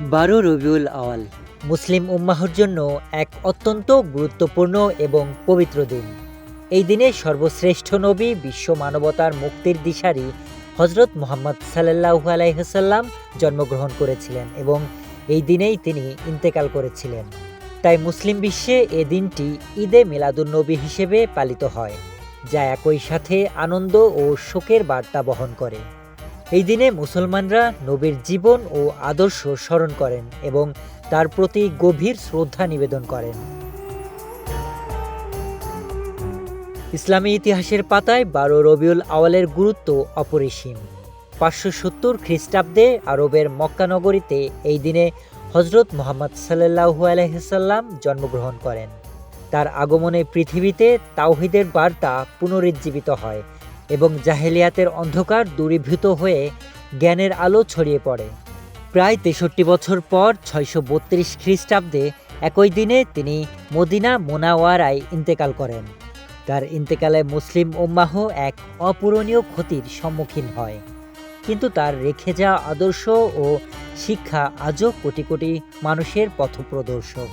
রবিউল আওয়াল মুসলিম উম্মাহর জন্য এক অত্যন্ত গুরুত্বপূর্ণ এবং পবিত্র দিন। এই দিনে সর্বশ্রেষ্ঠ নবী, বিশ্ব মানবতার মুক্তির দিশারি হজরত মুহাম্মদ সাল্লাল্লাহু আলাইহি ওয়াসাল্লাম জন্মগ্রহণ করেছিলেন এবং এই দিনেই তিনি ইন্তেকাল করেছিলেন। তাই মুসলিম বিশ্বে এ দিনটি ঈদে মিলাদুন্নবী হিসেবে পালিত হয়, যা একই সাথে আনন্দ ও শোকের বার্তা বহন করে। এই দিনে মুসলমানরা নবীর জীবন ও আদর্শ স্মরণ করেন এবং তার প্রতি গভীর শ্রদ্ধা নিবেদন করেন। ইসলামী ইতিহাসের পাতায় 12 রবিউল আওয়ালের গুরুত্ব অপরিসীম। 570 খ্রিস্টাব্দে আরবের মক্কা নগরীতে এই দিনে হজরত মুহাম্মদ সাল্লাল্লাহু আলাইহি ওয়াসাল্লাম জন্মগ্রহণ করেন। তার আগমনে পৃথিবীতে তাওহীদের বার্তা পুনরুজ্জীবিত হয় এবং জাহেলিয়াতের অন্ধকার দূরীভূত হয়ে জ্ঞানের আলো ছড়িয়ে পড়ে। প্রায় 63 বছর পর 632 খ্রিস্টাব্দে একই দিনে তিনি মদিনা মুনাওয়ারায় ইন্তেকাল করেন। তার ইন্তেকালে মুসলিম উম্মাহ এক অপূরণীয় ক্ষতির সম্মুখীন হয়, কিন্তু তার রেখে যাওয়া আদর্শ ও শিক্ষা আজও কোটি কোটি মানুষের পথপ্রদর্শক।